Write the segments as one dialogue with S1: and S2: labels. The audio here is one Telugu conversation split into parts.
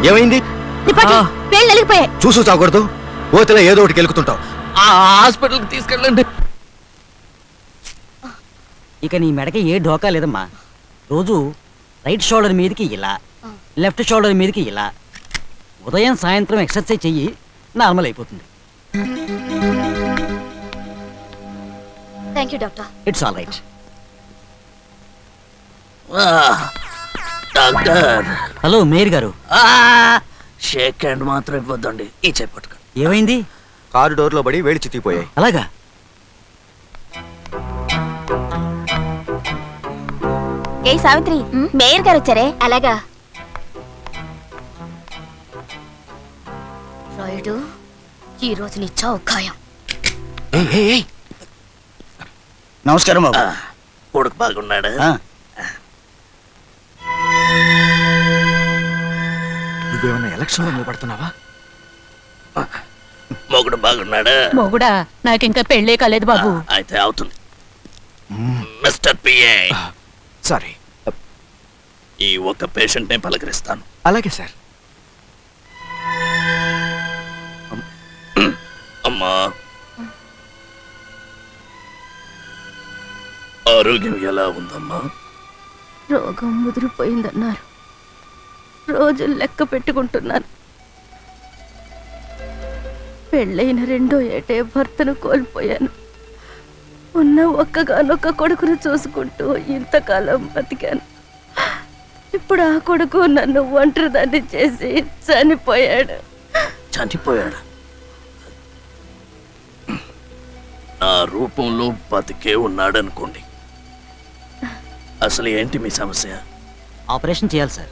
S1: ఏమైంది? చూసు చావకూడదు. ఓతలో ఏదో ఒకటి కెలుకుతుంటావు.
S2: హాస్పిటల్కి తీసుకెళ్ళండి.
S3: ఇక నీ మెడకి ఏ ఢోకా లేదమ్మా. రోజు రైట్ షోల్డర్ మీదకి ఇలా, లెఫ్ట్ షోల్డర్ మీదకి ఇలా, ఉదయం సాయంత్రం ఎక్సర్సైజ్ చెయ్యి, నార్మల్ అయిపోతుంది.
S4: Thank you doctor.
S3: It's all right.
S2: Doctor.
S3: Hello mayor గారు.
S2: షేక్ హ్యాండ్ మాత్రం ఇవ్వద్దండి. ఈ చెప్పట్టుగా.
S3: ఏమైంది?
S1: కారు డోర్లో పడి వేడి చితికిపోయాయి.
S3: అలాగా?
S4: ఏ సావిత్రి, మేయర్ గారు వచ్చారే. అలాగా రాయుడు, ఈ రోజు నీ చావు ఖాయం.
S3: నమస్కారం బాబు.
S2: కొడుకు బాగున్నాడు.
S1: నువ్వేమన్నా ఎలక్షన్ లో నిలబడుతున్నావా?
S2: మొగుడు బాగున్నాడా?
S5: మొగుడా? నాకింకా పెళ్ళే కాలేదు బాబు.
S2: అయితే అవుతుంది. మిస్టర్ పిఏ,
S1: సారీ,
S2: ఈ ఒక్క పేషెంట్ నే పలకరిస్తాను.
S1: అలాగే సార్.
S2: అమ్మా, ఆరోగ్యం ఎలా ఉందమ్మా?
S5: రోగం ముదిరిపోయిందన్నారు. రోజులు లెక్క పెట్టుకుంటున్నాను. పెళ్ళైన 2వ ఏటే భర్తను కోల్పోయాను. ఉన్న ఒక్కగానొక్క కొడుకును చూసుకుంటూ ఇంతకాలం బతికాను. ఇప్పుడు ఆ కొడుకు నన్ను ఒంటరిదాన్ని చేసి చనిపోయాడు.
S2: చనిపోయాడు? నా రూపంలో బతికే ఉన్నాడనుకోండి. అసలు ఏంటి మీ సమస్య?
S3: ఆపరేషన్ చేయాలి సార్.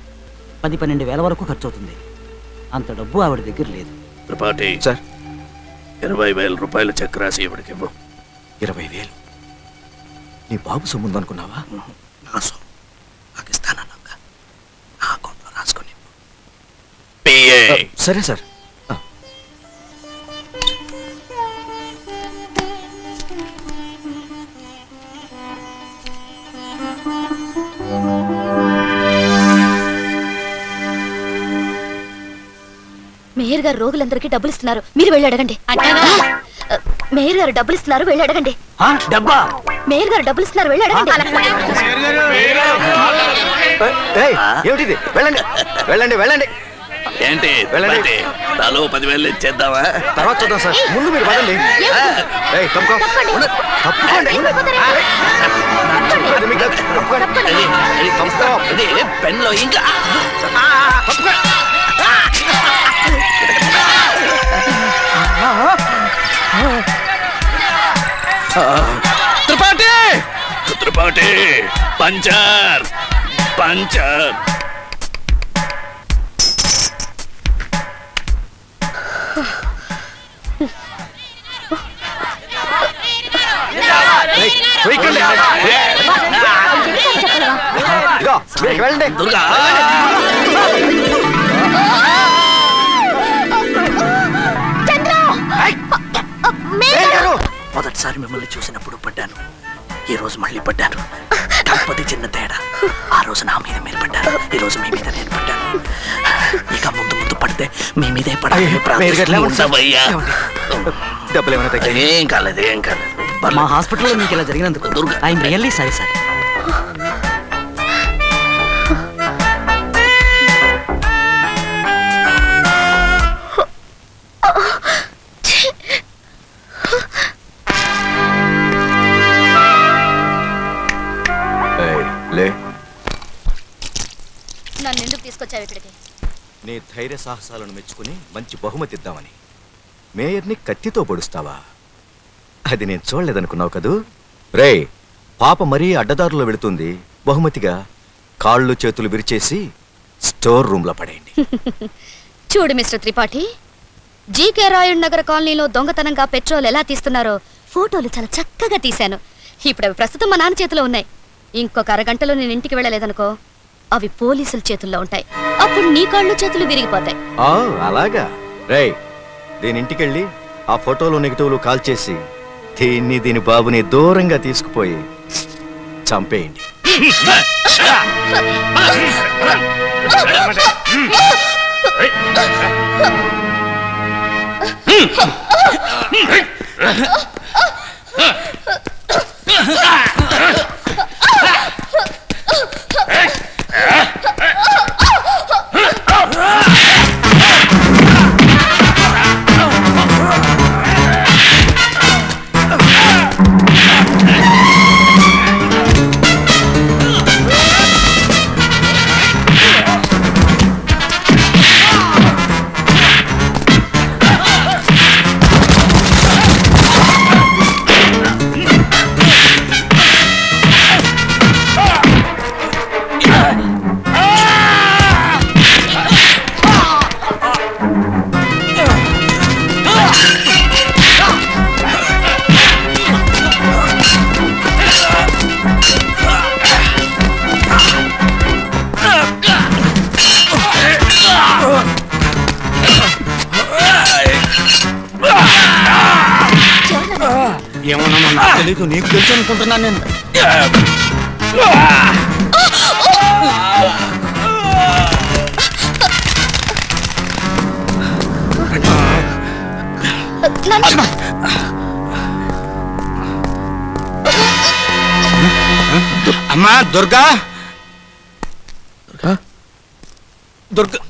S3: 10-12 వేల వరకు ఖర్చు అవుతుంది. అంత డబ్బు ఆవిడ దగ్గర లేదు.
S2: త్రిపాఠి
S1: సార్,
S2: 20,000 రూపాయలు చెక్ రాసి ఇవిడికి ఇవ్వు.
S1: 20,000? నీ బాబు సొమ్ము అనుకున్నావా?
S2: నా సొమ్ము నాకు ఇస్తానన్నాక నా అకౌంట్లో రాసుకొని.
S1: సరే సార్.
S4: మేయర్ గారు రోగులందరికీ డబ్బులు ఇస్తున్నారు, మీరు వెళ్ళి అడగండి. మేయర్ గారు డబ్బులు ఇస్తున్నారు, వెళ్ళి అడగండి.
S2: డబ్బా?
S4: మేయర్ గారు డబ్బులు ఇస్తున్నారు, వెళ్ళి అడగండి.
S1: ఏమిటిది? వెళ్ళండి వెళ్ళండి వెళ్ళండి.
S2: ఏంటి వెళ్ళండి? తలో 10,000 ఇచ్చేద్దామా?
S1: తర్వాత చూద్దాం సార్. ముందు మీరు పదండి.
S2: పెన్లో ఇంకా త్రిపాఠి, త్రిపాఠి, పంచర్ పంచర్.
S1: వెళ్ళండి.
S2: దుర్గా, మొదటిసారి మిమ్మల్ని చూసినప్పుడు పడ్డాను, ఈ రోజు మళ్ళీ పడ్డాను. కాకపోతే చిన్న తేడా. ఆ రోజు నా మీద మీరు పడ్డారు, ఈ రోజు మీ మీద నేను పడ్డాను. ఇక ముందు ముందు పడితే మీ మీదే పడాలి.
S1: డబ్బులు ఏమైనా తగ్గాయి?
S2: ఏం కాలేదు, ఏం కాలేదు.
S3: మా హాస్పిటల్లో మీకు ఇలా జరిగినందుకు ఐఎమ్ రియల్లీ సారీ సార్.
S4: నన్ను ఎందుకు తీసుకొచ్చావు ఇక్కడికి?
S1: నీ ధైర్య సాహసాలను మెచ్చుకుని మంచి బహుమతి ఇద్దామని. మేయర్ని కత్తితో పొడుస్తావా? అది నేను చూడలేదనుకున్నావు కదూ. రే, పాప మరీ అడ్డదారులో వెళుతుంది. బహుమతిగా కాళ్ళు చేతులు విరిచేసి స్టోర్ రూమ్ లో పడేయండి.
S4: చూడు మిస్టర్ త్రిపాఠి, జీకే రాయుడు నగర్ కాలనీలో దొంగతనంగా పెట్రోల్ ఎలా తీస్తున్నారో ఫోటోలు చాలా చక్కగా తీశాను. ఇప్పుడు అవి ప్రస్తుతం మా నాన్న చేతిలో ఉన్నాయి. ఇంకొక అరగంటలో నేను ఇంటికి వెళ్ళలేదనుకో, అవి పోలీసుల చేతుల్లో ఉంటాయి. అప్పుడు నీ కాళ్ళు చేతులు విరిగిపోతాయి.
S1: అలాగా? రే, దీని ఇంటికెళ్ళి ఆ ఫోటోలు నెగిటివ్లు కాల్ చేసి దీని బాబుని దూరంగా తీసుకుపోయి చంపేయండి.
S3: ఏమన్నా నాకు తెలీదు, నీకు తెలుసు అనుకుంటున్నాను నేను. అమ్మా దుర్గా, దుర్గా, దుర్గా.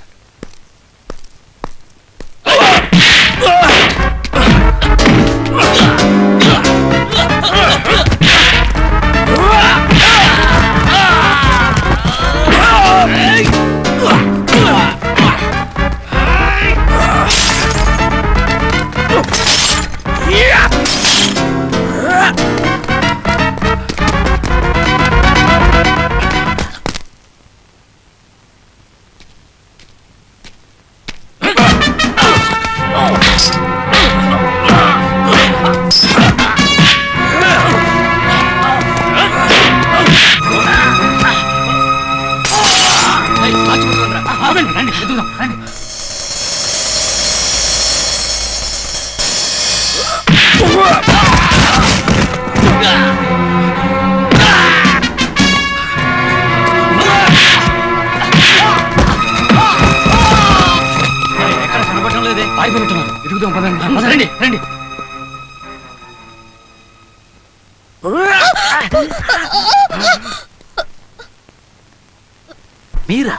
S2: మీరా?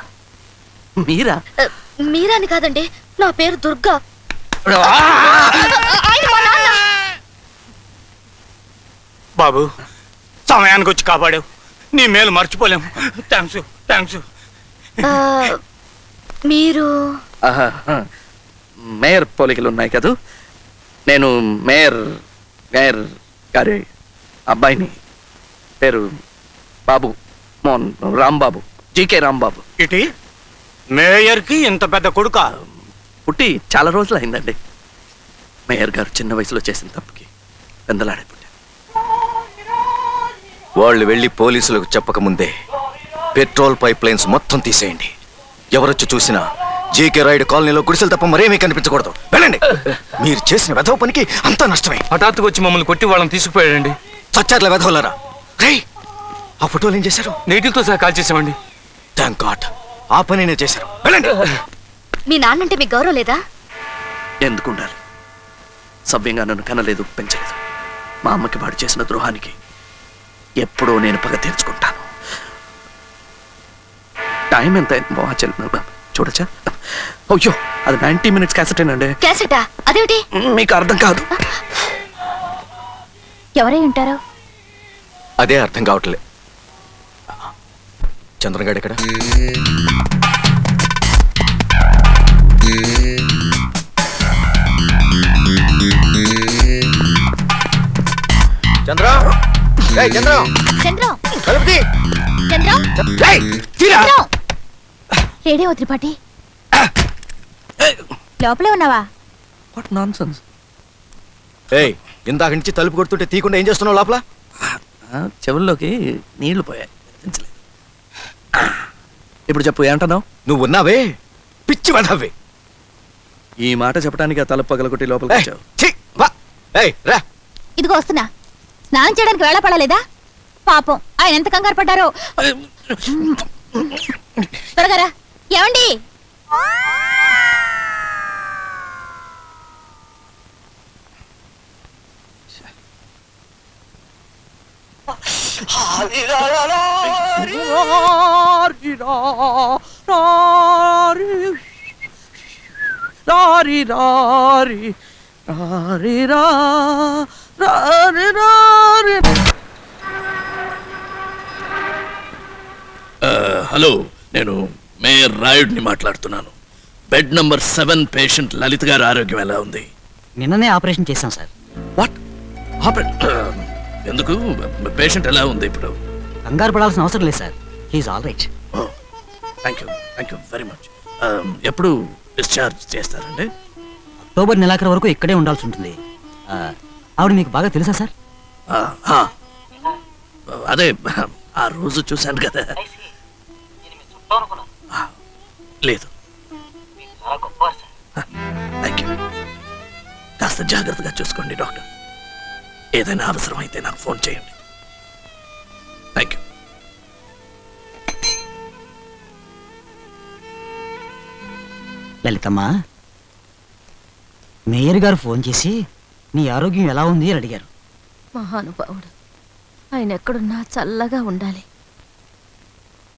S2: మీరా?
S4: మీరాని కాదండి, నా పేరు దుర్గా.
S3: బాబు, సమయానికి వచ్చి కాపాడావు, నీ మేలు మర్చిపోలేము. Thanks, thanks.
S4: మీరు
S2: మేయర్ పోలికలు ఉన్నాయి కదూ. నేను మేయర్ మేయర్ గారి అబ్బాయిని. పేరు బాబు, మోహన్ రాంబాబు, జీకే రాంబాబు.
S3: ఇటీ మేయర్కి ఇంత పెద్ద కొడుక?
S2: పుట్టి చాలా రోజులు అయిందండి. మేయర్ గారు చిన్న వయసులో చేసిన తప్పుకి పెందలాడే పుట్టాను.
S1: వాళ్ళు వెళ్ళి పోలీసులకు చెప్పకముందే పెట్రోల్ పైప్ లైన్స్ మొత్తం తీసేయండి. ఎవరొచ్చి చూసినా జీకే రాయుడు కాలనీలో గుడిసెలు తప్ప మరేమీ కనిపించకూడదు. వెళ్ళండి. మీరు చేసిన వెధవ పనికి అంతా నష్టమే.
S6: హఠాత్తుగా వచ్చి మమ్మల్ని కొట్టి వాళ్ళని తీసుకుపోయాడండి.
S1: చచ్చాట్ల వెధవలరా. రే, ఆ ఫోటోలు ఏం చేశారు?
S6: నీటితో సహా కాల్ చేసామండి.
S1: థ్యాంక్ గాడ్, ఆ పనినే చేశారు. వెళ్ళండి.
S4: మీ నాన్నంటే మీకు గౌరవం లేదా?
S2: ఎందుకుండాలి? సవ్యంగా నన్ను కనలేదు, పెంచలేదు. మా అమ్మకి వాడు చేసిన ద్రోహానికి ఎప్పుడో నేను పగ తీర్చుకుంటాను. టైం ఎంత చూడచ్చా? అయ్యో, అది 90 minutes క్యాసెటేనండి.
S4: క్యాసెటా? అదేమిటి?
S2: మీకు అర్థం కాదు.
S4: ఎవరై ఉంటారు?
S1: అదే అర్థం కావట్లే. చంద్రగాడు ఎక్కడ? చంద్ర, చంద్రం,
S4: చంద్రం,
S1: కలుపుతీ.
S4: చంద్రం,
S1: చంద్రం.
S4: రేడియో త్రిపాఠి, లోపలే ఉన్నావా?
S2: What nonsense.
S1: ఏయ్, ఇందాక నుంచి తలుపు కొడుతుంటే తీయకుండా ఏం చేస్తున్నావు లోపల?
S2: చెవుల్లోకి నీళ్లు పోయాయి, పెంచలేదు. ఇప్పుడు చెప్పు, ఏంటన్నావు?
S1: నువ్వు ఉన్నావే, పిచ్చి వెధవే.
S2: ఈ మాట చెప్పడానికి ఆ తలుపు పగలగొట్టి లోపలికి వచ్చావు.
S4: ఇదిగో వస్తున్నా. స్నానం చేయడానికి వేళ పడలేదా? పాపం ఆయన ఎంత కంగారు పడ్డారో. త్వరగా రా. ఏమండి,
S2: హలో, నేను మేయర్ రాయుడిని మాట్లాడుతున్నాను. బెడ్ నంబర్ 7 పేషెంట్ లలిత్ గారి ఆరోగ్యం ఎలా ఉంది?
S3: నిన్ననే ఆపరేషన్ చేశాం సార్.
S2: వాట్? ఎందుకు? పేషెంట్ ఎలా ఉంది ఇప్పుడు?
S3: కంగారు పడాల్సిన అవసరం లేదు sir. He's all right.
S2: Thank you very much. ఎప్పుడు డిశ్చార్జ్ చేస్తారండి?
S3: అక్టోబర్ నెలాఖరు వరకు ఇక్కడే ఉండాల్సి ఉంటుంది. ఆవిడ మీకు బాగా తెలుసా సార్?
S2: అదే ఆ రోజు చూశాను కదా. లేదు. Thank you. కాస్త జాగ్రత్తగా చూసుకోండి డాక్టర్. ఏదైనా అవసరం అయితే నాకు ఫోన్ చేయండి. Thank you.
S3: లలితమ్మా, మేయర్ గారు ఫోన్ చేసి నీ ఆరోగ్యం ఎలా ఉంది అని అడిగారు.
S5: మహానుభావుడు, ఆయన ఎక్కడున్నా చల్లగా ఉండాలి.